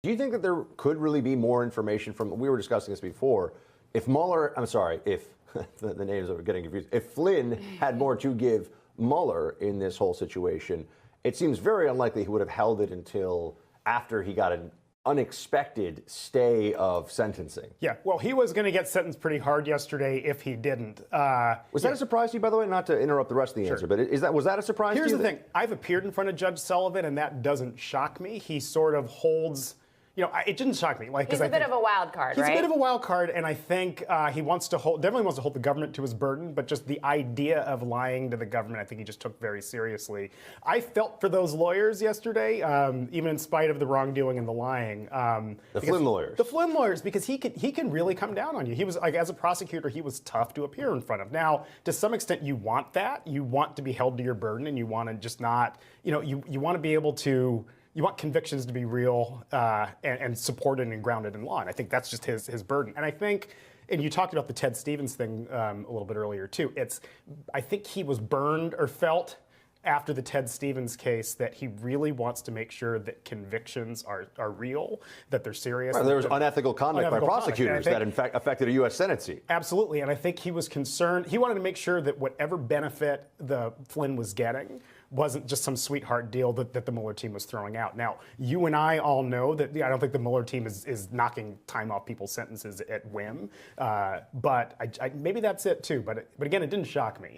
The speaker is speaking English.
Do you think that there could really be more information from, we were discussing this before, if Mueller, I'm sorry, if the names are getting confused, if Flynn had more to give Mueller in this whole situation, it seems very unlikely he would have held it until after he got an unexpected stay of sentencing. Yeah, well, he was going to get sentenced pretty hard yesterday if he didn't. Was that a surprise to you, by the way? Not to interrupt the rest of the answer, but was that a surprise to you? Here's the thing. I've appeared in front of Judge Sullivan, and that doesn't shock me. He sort of holds... it didn't shock me. He's a bit of a wild card, right? He's a bit of a wild card, and I think he definitely wants to hold the government to his burden, but just the idea of lying to the government, I think he just took very seriously. I felt for those lawyers yesterday, even in spite of the wrongdoing and the lying. The Flynn lawyers. The Flynn lawyers, because he can really come down on you. He was, like, as a prosecutor, he was tough to appear in front of. Now, to some extent, you want that. You want to be held to your burden, and you want to just not, you want to be able to... You want convictions to be real and supported and grounded in law. And I think that's just his burden. And I think, and you talked about the Ted Stevens thing a little bit earlier too. I think he was burned or felt after the Ted Stevens case that he really wants to make sure that convictions are real, that they're serious. Right, there was unethical conduct by prosecutors that in fact affected a U.S. Senate seat. Absolutely. And I think he was concerned. He wanted to make sure that whatever benefit the Flynn was getting wasn't just some sweetheart deal that the Mueller team was throwing out. Now, you and I all know that I don't think the Mueller team is knocking time off people's sentences at whim. But maybe that's it too. But again, it didn't shock me.